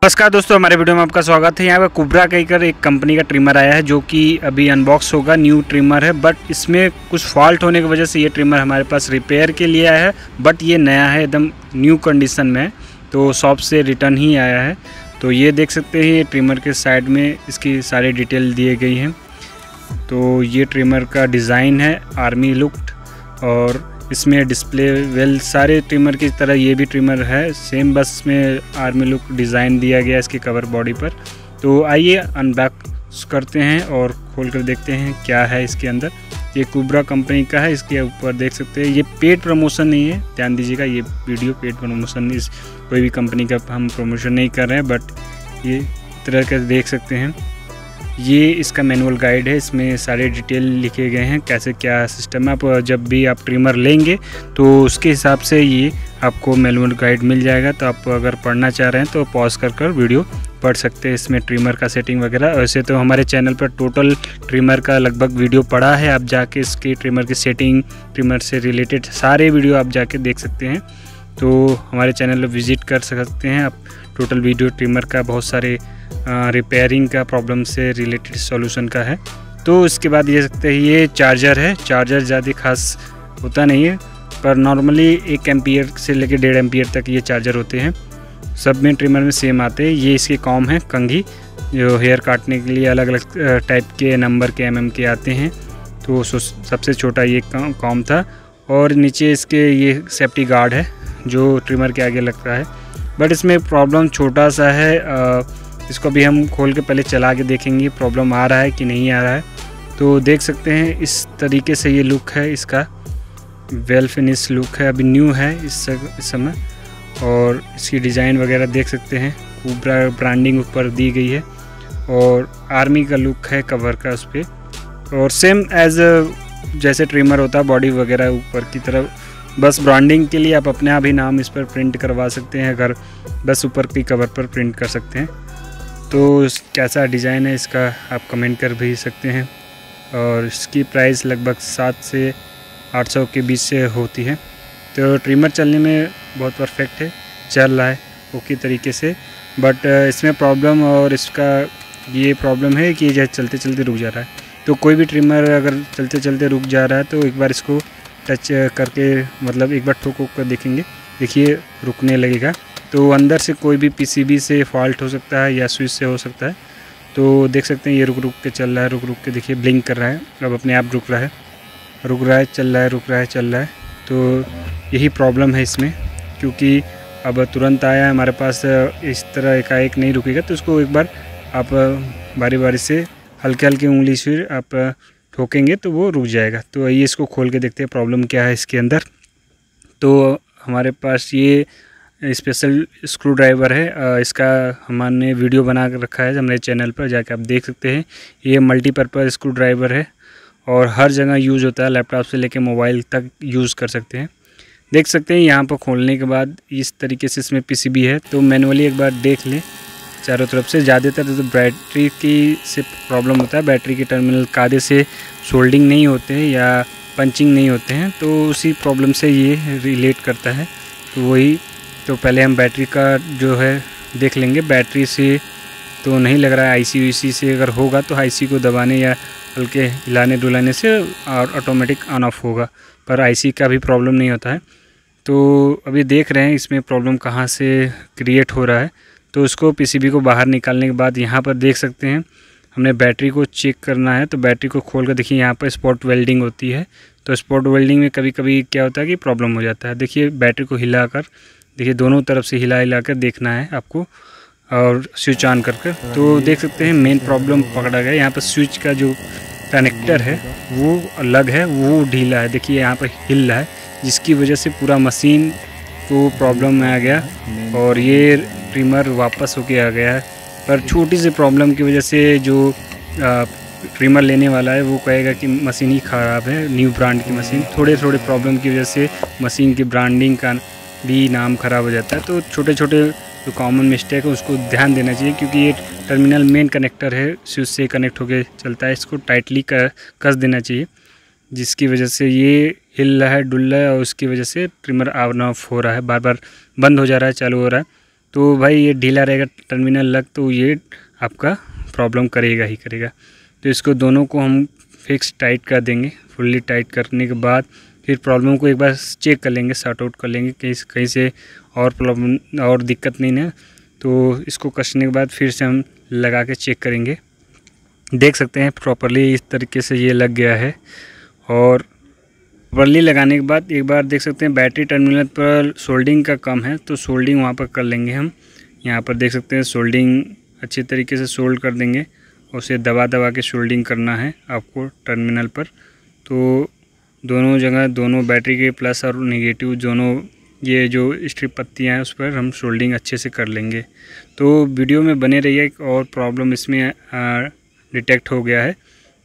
नमस्कार दोस्तों, हमारे वीडियो में आपका स्वागत है। यहाँ पे कुब्रा कहकर एक कंपनी का ट्रिमर आया है जो कि अभी अनबॉक्स होगा। न्यू ट्रिमर है, बट इसमें कुछ फॉल्ट होने की वजह से ये ट्रिमर हमारे पास रिपेयर के लिए आया है। बट ये नया है, एकदम न्यू कंडीशन में, तो शॉप से रिटर्न ही आया है। तो ये देख सकते हैं, ये ट्रिमर के साइड में इसकी सारी डिटेल दिए गई हैं। तो ये ट्रिमर का डिज़ाइन है आर्मी लुक, और इसमें डिस्प्ले वेल सारे ट्रिमर की तरह ये भी ट्रिमर है सेम, बस में आर्मी लुक डिज़ाइन दिया गया इसके कवर बॉडी पर। तो आइए अनबॉक्स करते हैं और खोल कर देखते हैं क्या है इसके अंदर। ये कुब्रा कंपनी का है। इसके ऊपर देख सकते हैं, ये पेड प्रमोशन नहीं है, ध्यान दीजिएगा, ये वीडियो पेड प्रमोशन इस कोई भी कंपनी का हम प्रमोशन नहीं कर रहे हैं। बट ये तरह का देख सकते हैं, ये इसका मैनुअल गाइड है। इसमें सारे डिटेल लिखे गए हैं, कैसे क्या सिस्टम है। आप जब भी आप ट्रिमर लेंगे तो उसके हिसाब से ये आपको मैनुअल गाइड मिल जाएगा। तो आप अगर पढ़ना चाह रहे हैं तो पॉज कर वीडियो पढ़ सकते हैं। इसमें ट्रिमर का सेटिंग वगैरह, वैसे तो हमारे चैनल पर टोटल ट्रिमर का लगभग वीडियो पड़ा है। आप जाके इसके ट्रिमर की सेटिंग, ट्रिमर से रिलेटेड सारे वीडियो आप जाके देख सकते हैं। तो हमारे चैनल पर विज़िट कर सकते हैं आप। टोटल वीडियो ट्रिमर का बहुत सारे रिपेयरिंग का प्रॉब्लम से रिलेटेड सॉल्यूशन का है। तो इसके बाद ये सकते हैं, ये चार्जर है। चार्जर ज़्यादा खास होता नहीं है, पर नॉर्मली 1 एम्पियर से लेकर 1.5 एम्पियर तक ये चार्जर होते हैं। सब में ट्रिमर में सेम आते हैं। ये इसके कॉम है, कंघी, जो हेयर काटने के लिए अलग अलग टाइप के नंबर के mm के आते हैं। तो सबसे छोटा ये कॉम था। और नीचे इसके ये सेफ्टी गार्ड है जो ट्रिमर के आगे लगता है। बट इसमें प्रॉब्लम छोटा सा है, इसको भी हम खोल के पहले चला के देखेंगे प्रॉब्लम आ रहा है कि नहीं आ रहा है। तो देख सकते हैं इस तरीके से ये लुक है इसका, वेल फिनिश लुक है, अभी न्यू है इस समय। और इसकी डिज़ाइन वगैरह देख सकते हैं, कुब्रा ब्रांडिंग ऊपर दी गई है, और आर्मी का लुक है कवर का उस पर। और सेम एज जैसे ट्रिमर होता है बॉडी वगैरह ऊपर की तरफ, बस ब्रांडिंग के लिए आप अपने आप ही नाम इस पर प्रिंट करवा सकते हैं, अगर बस ऊपर की कवर पर प्रिंट कर सकते हैं। तो कैसा डिज़ाइन है इसका आप कमेंट कर भी सकते हैं। और इसकी प्राइस लगभग 700 से 800 के बीच से होती है। तो ट्रिमर चलने में बहुत परफेक्ट है, चल रहा है ओके तरीके से। बट इसमें प्रॉब्लम, और इसका ये प्रॉब्लम है कि यह चलते चलते रुक जा रहा है। तो कोई भी ट्रिमर अगर चलते चलते रुक जा रहा है तो एक बार इसको टच करके, मतलब एक बार ठोक कर देखेंगे, देखिए रुकने लगेगा। तो अंदर से कोई भी पीसीबी से फॉल्ट हो सकता है या स्विच से हो सकता है। तो देख सकते हैं ये रुक के चल रहा है, रुक के देखिए ब्लिंक कर रहा है, अब अपने आप रुक रहा है, चल रहा है, रुक रहा है, चल रहा है। तो यही प्रॉब्लम है इसमें, क्योंकि अब तुरंत आया है हमारे पास, इस तरह एकाएक नहीं रुकेगा। तो उसको एक बार आप बारी बारी से हल्के हल्के उंगली से आप ठोकेंगे तो वो रुक जाएगा। तो आइए इसको खोल के देखते हैं प्रॉब्लम क्या है इसके अंदर। तो हमारे पास ये स्पेशल स्क्रू ड्राइवर है, इसका हमने वीडियो बना कर रखा है हमारे चैनल पर, जाके आप देख सकते हैं। ये मल्टीपर्पज़ स्क्रू ड्राइवर है और हर जगह यूज़ होता है, लैपटॉप से लेकर मोबाइल तक यूज़ कर सकते हैं। देख सकते हैं यहाँ पर खोलने के बाद इस तरीके से इसमें पीसीबी है। तो मैनुअली एक बार देख लें चारों तरफ से। ज़्यादातर तो बैटरी की से प्रॉब्लम होता है, बैटरी के टर्मिनल कायदे से सोल्डिंग नहीं होते हैं या पंचिंग नहीं होते हैं, तो उसी प्रॉब्लम से ये रिलेट करता है। तो वही, तो पहले हम बैटरी का जो है देख लेंगे। बैटरी से तो नहीं लग रहा है, आईसी से अगर होगा तो आईसी को दबाने या हल्के हिलाने डुलाने से और ऑटोमेटिक ऑन ऑफ होगा, पर आईसी का भी प्रॉब्लम नहीं होता है। तो अभी देख रहे हैं इसमें प्रॉब्लम कहाँ से क्रिएट हो रहा है। तो उसको पीसीबी को बाहर निकालने के बाद यहाँ पर देख सकते हैं, हमने बैटरी को चेक करना है। तो बैटरी को खोल कर देखिए, यहाँ पर स्पॉट वेल्डिंग होती है। तो स्पॉट वेल्डिंग में कभी कभी क्या होता है कि प्रॉब्लम हो जाता है। देखिए बैटरी को हिलाकर देखिए, दोनों तरफ से हिला कर देखना है आपको, और स्विच ऑन कर। तो देख सकते हैं मेन प्रॉब्लम पकड़ा गया। यहाँ पर स्विच का जो कनेक्टर है वो अलग है, वो ढीला है। देखिए यहाँ पर हिल रहा है, जिसकी वजह से पूरा मशीन को प्रॉब्लम में आ गया और ये ट्रिमर वापस होके आ गया है। पर छोटी सी प्रॉब्लम की वजह से जो ट्रिमर लेने वाला है वो कहेगा कि मशीन ही ख़राब है, न्यू ब्रांड की मशीन। थोड़े प्रॉब्लम की वजह से मशीन की ब्रांडिंग का भी नाम ख़राब हो जाता है। तो छोटे छोटे जो कॉमन मिस्टेक है उसको ध्यान देना चाहिए, क्योंकि ये टर्मिनल मेन कनेक्टर है, स्विच से कनेक्ट होकर चलता है। इसको टाइटली कस देना चाहिए, जिसकी वजह से ये हिल रहा है, डुल रहा है, और उसकी वजह से ट्रिमर ऑन ऑफ हो रहा है, बार बार बंद हो जा रहा है, चालू हो रहा है। तो भाई ये ढीला रहेगा टर्मिनल लग, तो ये आपका प्रॉब्लम करेगा ही करेगा। तो इसको दोनों को हम फिक्स टाइट कर देंगे। फुल्ली टाइट करने के बाद फिर प्रॉब्लम को एक बार चेक कर लेंगे, सॉर्ट आउट कर लेंगे कहीं से और प्रॉब्लम और दिक्कत नहीं है। तो इसको कसने के बाद फिर से हम लगा के चेक करेंगे। देख सकते हैं प्रॉपरली इस तरीके से ये लग गया है। और प्रॉपरली लगाने के बाद एक बार देख सकते हैं बैटरी टर्मिनल पर सोल्डिंग का कम है, तो सोल्डिंग वहाँ पर कर लेंगे हम। यहाँ पर देख सकते हैं सोल्डिंग अच्छी तरीके से सोल्ड कर देंगे। उसे दबा दबा के सोल्डिंग करना है आपको टर्मिनल पर। तो दोनों जगह, दोनों बैटरी के प्लस और नेगेटिव दोनों ये जो स्ट्रिप पत्तियाँ हैं उस पर हम सोल्डिंग अच्छे से कर लेंगे। तो वीडियो में बने रहिए। एक और प्रॉब्लम इसमें डिटेक्ट हो गया है,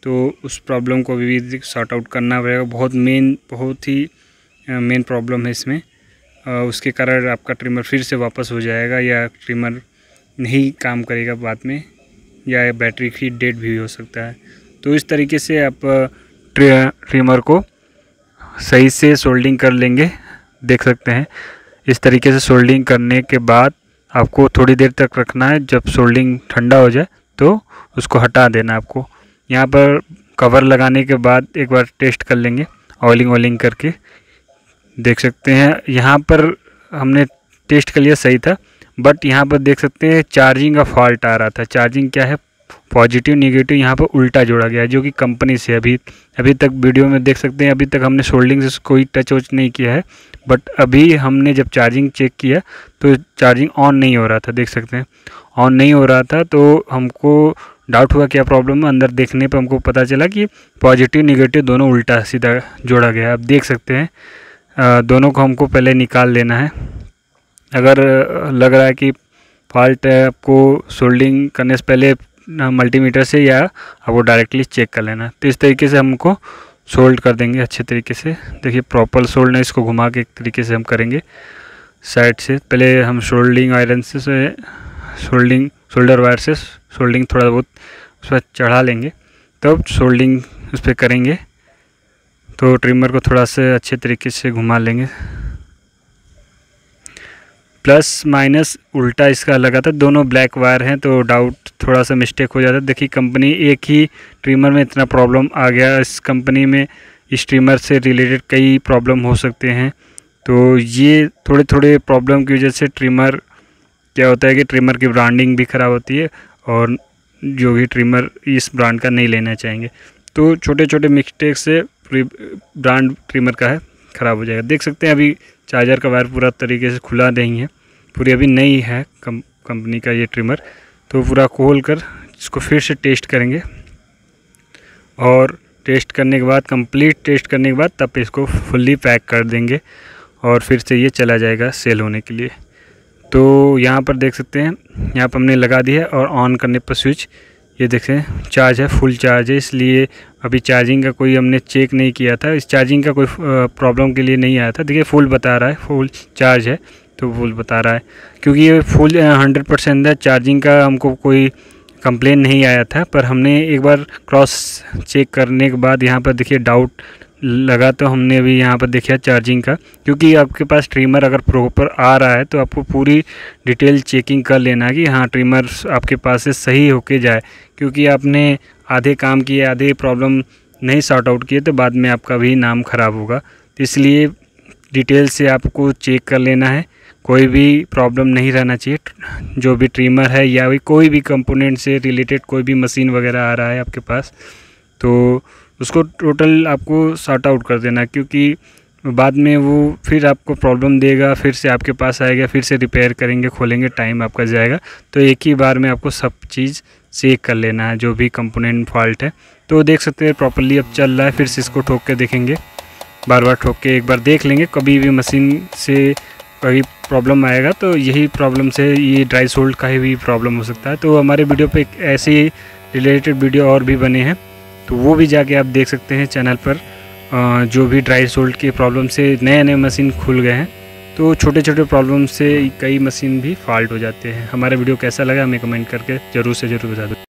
तो उस प्रॉब्लम को भी सॉर्ट आउट करना पड़ेगा। बहुत ही मेन प्रॉब्लम है इसमें। उसके कारण आपका ट्रिमर फिर से वापस हो जाएगा या ट्रिमर नहीं काम करेगा बाद में, या बैटरी की डेड भी हो सकता है। तो इस तरीके से आप ट्रिमर को सही से सोल्डिंग कर लेंगे। देख सकते हैं इस तरीके से सोल्डिंग करने के बाद आपको थोड़ी देर तक रखना है। जब सोल्डिंग ठंडा हो जाए तो उसको हटा देना आपको। यहाँ पर कवर लगाने के बाद एक बार टेस्ट कर लेंगे ऑयलिंग करके। देख सकते हैं यहाँ पर हमने टेस्ट कर लिया, सही था। बट यहाँ पर देख सकते हैं चार्जिंग का फॉल्ट आ रहा था। चार्जिंग क्या है, पॉजिटिव नेगेटिव यहाँ पर उल्टा जोड़ा गया है, जो कि कंपनी से अभी तक वीडियो में देख सकते हैं। अभी तक हमने सोल्डिंग से कोई टच वच नहीं किया है, बट अभी हमने जब चार्जिंग चेक किया तो चार्जिंग ऑन नहीं हो रहा था। देख सकते हैं ऑन नहीं हो रहा था, तो हमको डाउट हुआ क्या प्रॉब्लम है। अंदर देखने पर हमको पता चला कि पॉजिटिव नेगेटिव दोनों उल्टा सीधा जोड़ा गया है। अब देख सकते हैं दोनों को हमको पहले निकाल लेना है। अगर लग रहा है कि फॉल्ट है, आपको सोल्डिंग करने से पहले मल्टीमीटर से या आपको डायरेक्टली चेक कर लेना। तो इस तरीके से हमको सोल्ड कर देंगे अच्छे तरीके से। देखिए प्रॉपर सोल्ड है, इसको घुमा के एक तरीके से हम करेंगे साइड से। पहले हम सोल्डिंग आयरन से सोल्डर वायर से सोल्डिंग थोड़ा बहुत उस पर चढ़ा लेंगे, तब सोल्डिंग उस पर करेंगे। तो ट्रिमर को थोड़ा सा अच्छे तरीके से घुमा लेंगे। प्लस माइनस उल्टा इसका लगा था, दोनों ब्लैक वायर हैं, तो डाउट थोड़ा सा मिस्टेक हो जाता है। देखिए कंपनी एक ही ट्रिमर में इतना प्रॉब्लम आ गया। इस कंपनी में इस ट्रिमर से रिलेटेड कई प्रॉब्लम हो सकते हैं। तो ये थोड़े प्रॉब्लम की वजह से ट्रिमर क्या होता है कि ट्रिमर की ब्रांडिंग भी ख़राब होती है, और जो भी ट्रिमर इस ब्रांड का नहीं लेना चाहेंगे। तो छोटे मिस्टेक से ब्रांड ट्रिमर का है ख़राब हो जाएगा। देख सकते हैं अभी चार्जर का वायर पूरा तरीके से खुला नहीं है, पूरी अभी नई है कंपनी का ये ट्रिमर। तो पूरा खोल कर इसको फिर से टेस्ट करेंगे, और टेस्ट करने के बाद, कंप्लीट टेस्ट करने के बाद तब इसको फुल्ली पैक कर देंगे, और फिर से ये चला जाएगा सेल होने के लिए। तो यहाँ पर देख सकते हैं, यहाँ पर हमने लगा दिया है, और ऑन करने पर स्विच ये देखें चार्ज है, फुल चार्ज है। इसलिए अभी चार्जिंग का कोई हमने चेक नहीं किया था, इस चार्जिंग का कोई प्रॉब्लम के लिए नहीं आया था। देखिए फुल बता रहा है, फुल चार्ज है, तो फुल बता रहा है, क्योंकि ये फुल 100% है। चार्जिंग का हमको कोई कंप्लेन नहीं आया था, पर हमने एक बार क्रॉस चेक करने के बाद यहाँ पर देखिए डाउट लगा, तो हमने अभी यहाँ पर देखा चार्जिंग का। क्योंकि आपके पास ट्रिमर अगर प्रॉपर आ रहा है तो आपको पूरी डिटेल चेकिंग कर लेना कि हाँ ट्रिमर आपके पास से सही होके जाए। क्योंकि आपने आधे काम किए, आधे प्रॉब्लम नहीं सॉर्ट आउट किए, तो बाद में आपका भी नाम ख़राब होगा। तो इसलिए डिटेल से आपको चेक कर लेना है, कोई भी प्रॉब्लम नहीं रहना चाहिए। जो भी ट्रिमर है या कोई भी कंपोनेंट से रिलेटेड कोई भी मशीन वगैरह आ रहा है आपके पास, तो उसको टोटल आपको सॉर्ट आउट कर देना। क्योंकि बाद में वो फिर आपको प्रॉब्लम देगा, फिर से आपके पास आएगा, फिर से रिपेयर करेंगे, खोलेंगे, टाइम आपका जाएगा। तो एक ही बार में आपको सब चीज़ चेक कर लेना है, जो भी कंपोनेंट फॉल्ट है। तो देख सकते हैं प्रॉपरली अब चल रहा है। फिर से इसको ठोक के देखेंगे, बार बार ठोक के एक बार देख लेंगे। कभी भी मशीन से कोई प्रॉब्लम आएगा तो यही प्रॉब्लम से ये ड्राई सोल्ड का ही भी प्रॉब्लम हो सकता है। तो हमारे वीडियो पे ऐसे रिलेटेड वीडियो और भी बने हैं, तो वो भी जाके आप देख सकते हैं चैनल पर। जो भी ड्राई सोल्ड के प्रॉब्लम से नए मशीन खुल गए हैं, तो छोटे प्रॉब्लम से कई मशीन भी फॉल्ट हो जाते हैं। हमारा वीडियो कैसा लगा हमें कमेंट करके ज़रूर से ज़रूर बता दो।